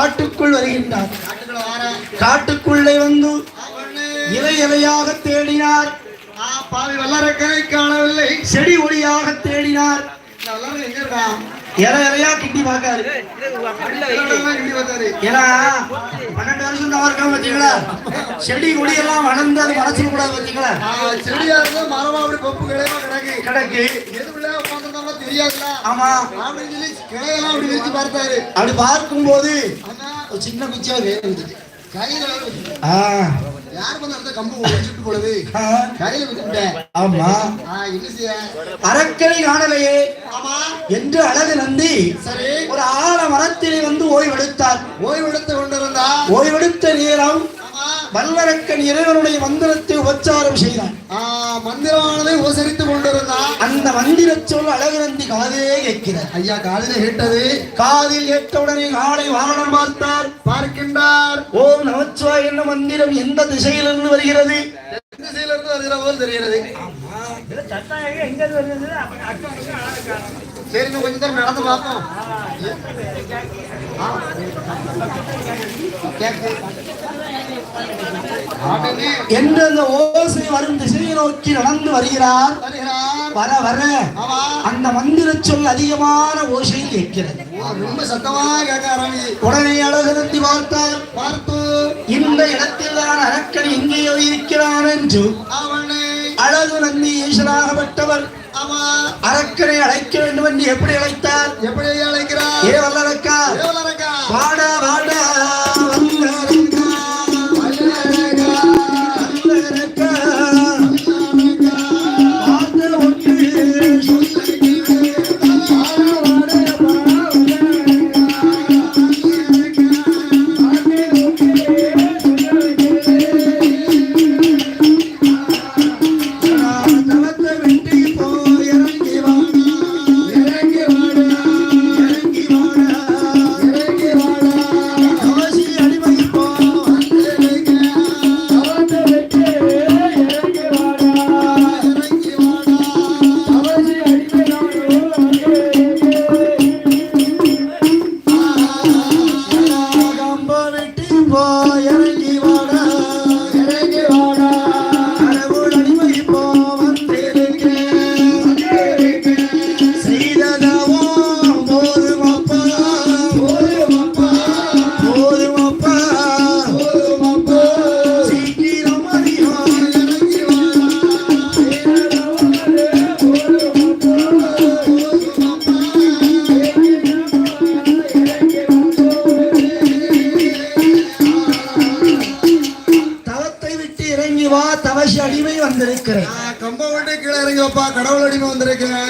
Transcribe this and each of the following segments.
காட்டுக்குள் வருகின்றார். காட்டுக்குள்ளே வந்து இலை இலையாக தேடினார். பாவி வல்லரக்கனை காணவில்லை. செடி ஒளியாக தேடினார். இலை இலையா கிண்டி பார்க்காரு. ஏன்னா 12 வருஷம் தான் இருக்காம வச்சுங்களா, செடி கொடி எல்லாம் வளர்ந்து அது வளர்ச்சிக்க கூடாது வச்சுங்களா. செடியா இருந்தா மரமா அப்படி கொப்பு கிளையமா கிடக்கு எதுக்குள்ள உட்காந்துருந்தோம் தெரியாதுல. ஆமா அப்படின்னு சொல்லி கிளையெல்லாம் அப்படி விரிச்சு பார்த்தாரு. அப்படி பார்க்கும் போது ஒரு சின்ன குச்சியா வேறு கையில யார் வந்து கம்பு வச்சுட்டு போடுது கையில விட்டுட்டேன். ஆமா அரக்கனை காணலையே என்று அழகு நந்தி சரி ஒரு ஆழ மரத்திலே வந்து ஓய்வெடுத்தார். ஓய்வெடுத்து கொண்டிருந்தா ஓய்வெடுத்த நேரம் வல்லரக்கன் இறைவனுடைய மந்திரத்தை உபச்சாரம் செய்தான். மந்திரமானதை உபசரித்துக் கொண்டிருந்தான். அந்த மந்திர சொல் அழகு நந்தி காதிலே கேட்கிறார். ஐயா காதிலே கேட்டது. காதில் கேட்டவுடனே காலை வாகனம் பார்த்தார். பார்க்கின்றார். ஓம் நமச்சிவாய என்ன மந்திரம் எந்த திசையிலிருந்து வருகிறது? திசையிலிருந்து வருகிற போல் தெரிகிறது. சரி கொஞ்சம் நேரம் நடந்து பார்ப்போம். என்று அந்த ஓசை வரும் திசையை நோக்கி நடந்து வருகிறார். வர வர அந்த மந்திர சொல் அதிகமான ஓசையில் கேட்கிறது. ரொம்ப சத்தமா கேட்க ஆரம்பிச்சு. உடனே அழகு நந்தி பார்த்தார். பார்த்து இந்த இடத்தில் தான் அரக்கன் எங்கேயோ இருக்கிறான் என்று அழகு நந்தி ஈஸ்வராகப்பட்டவர் அரக்கனை அழைக்க வேண்டும் என்று எப்படி அழைத்தார்? எப்படி அழைக்கிறார்? ஏ வல்லரக்கா வாடா வாடா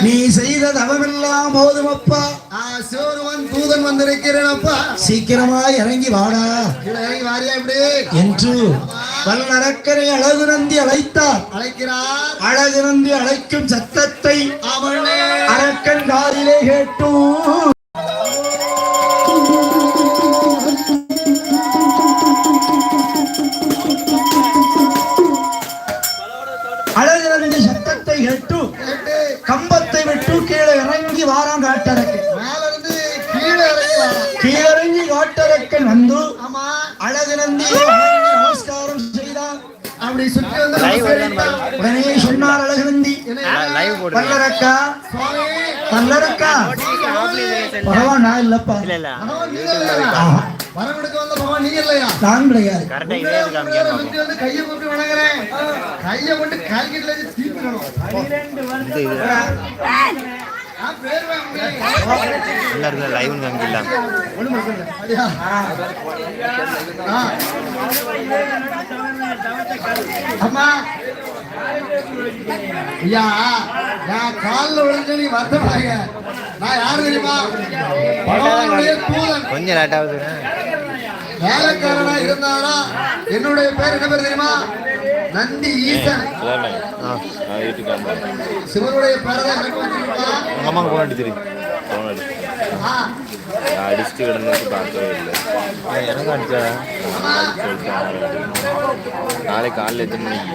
நீ செய்த தவமெல்லாம் போதுமப்பா. தூதன் வந்திருக்கிறேனப்பா, சீக்கிரமாய் இறங்கி வாடா இறங்கி வாரியா இப்படி என்று வல்லரக்கனை அழகு நந்தி அழைத்தார். அழைக்கிறார். அழகு நந்தி அழைக்கும் சத்தத்தை அரக்கன் காதிலே கேட்டு அழகு நந்தி சத்தத்தை கேட்டு கம்பத்தை விட்டு கீழே இறங்கி வாரான் காட்டரக்கு. கீழே இறங்கி காட்டரக்கன் வந்து அழகு நந்தி நமஸ்காரம் செய்தார். அப்படி சுற்றி வந்து உடனே சொன்னார் அழகு நந்தி, வல்லரக்கா வல்லரக்கா பகவான் நான் இல்லப்பா, வரவெடுக்க வந்த பகவான் நீங்க இல்லையா? நான் கிடையாது. கையை போட்டு வணங்குறேன். கையை போட்டு கால்கிட்ட தீர்க்கணும். அம்மா ஐயா நான் காலில் விழுந்து நீ வருத்தப்படாங்க. நான் யாரு தெரியுமா? கொஞ்சம் லேட்டாவது வேலைக்காரனா இருந்தாரா? என்னுடைய பேர் என்ன பேர் தெரியுமா? நந்தி ஈசன். சிவனுடைய பேரதான் அம்மாக்கு போன் அடிச்சிரு. அடிச்சுட்டு கிடந்து பார்க்கவே இல்லை. எனக்கு அடிச்சா நாளைக்கு காலையில் எத்தனை மணிக்கு